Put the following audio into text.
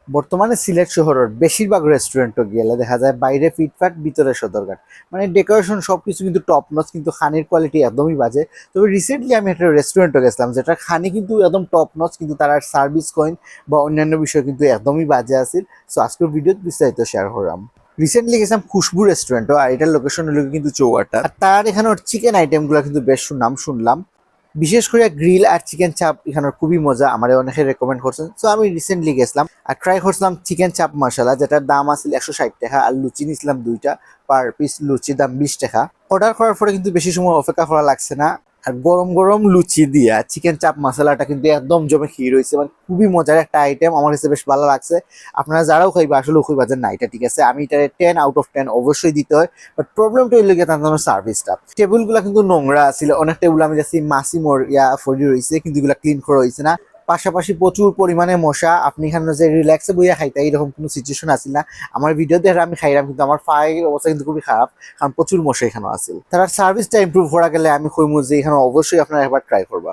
বর্তমানে সিলেট শহরের বেশিরভাগ রেস্টুরেন্টে গেলে দেখা যায় বাইরে ফিটফাট ভিতরে সদরঘাট, মানে ডেকোরেশন সবকিছু কিন্তু টপ নচ, কিন্তু খানির কোয়ালিটি একদমই বাজে। তবে রিসেন্টলি আমি একটা রেস্টুরেন্টে গেছিলাম যেটা খানি কিন্তু একদম টপ নচ, কিন্তু তার সার্ভিস কয়েন বা অন্যান্য বিষয় কিন্তু একদমই বাজে আছিল। সো আজকের ভিডিওতে বিস্তারিত শেয়ার করলাম। রিসেন্টলি গেছিলাম খুশবু রেস্টুরেন্টও, আর এটার লোকেশন হলো কিন্তু চৌয়াটা। আর তার এখানে চিকেন আইটেমগুলো কিন্তু বেশ নাম শুনলাম, বিশেষ করে গ্রিল আর চিকেন চাপ এখানে খুবই মজা, আমার অনেকে রেকমেন্ড করছেন। সো আমি রিসেন্টলি গেছিলাম আর ট্রাই করছিলাম চিকেন চাপ মশলা, যেটার দাম আছিল 160 টাকা, আর লুচি নিয়েছিলাম দুইটা, পার পিস লুচির দাম 20 টাকা। অর্ডার করার পরে কিন্তু বেশি সময় অপেক্ষা করা লাগছে না, আর গরম গরম লুচি দিয়া চিকেন চাপ মশলাটা কিন্তু একদম জমে ক্ষীর হয়েছে, মানে খুবই মজার একটা আইটেম, আমার কাছে বেশ ভালো লাগছে। আপনারা যারাও খাইবে আসলে খুবই বাজার না, এটা ঠিক আছে, আমি এটা 10 আউট অফ 10 অবশ্যই দিতে হয়। বাট প্রবলেমটা হইলে গিয়ে তার সার্ভিসটা, টেবিলগুলো কিন্তু নোংরা ছিল, অনেক টেবিল আমি দেখছি মাছি মোর ফরি রয়েছে, কিন্তু এগুলো ক্লিন করা হয়েছে না। পাশাপাশি প্রচুর পরিমাণে মশা, আপনি এখানে যে রিল্যাক্সে বইয়া খাইতে এরকম কোনো সিচুয়েশন আসছিল না। আমার ভিডিও দেখে আমি খাইলাম, কিন্তু আমার ফাইয়ের অবস্থা কিন্তু খুবই খারাপ, কারণ প্রচুর মশা এখানে আছে। তার সার্ভিসটা ইমপ্রুভ করা গেলে আমি কইমু যে এখানে অবশ্যই আপনারা একবার ট্রাই করবা।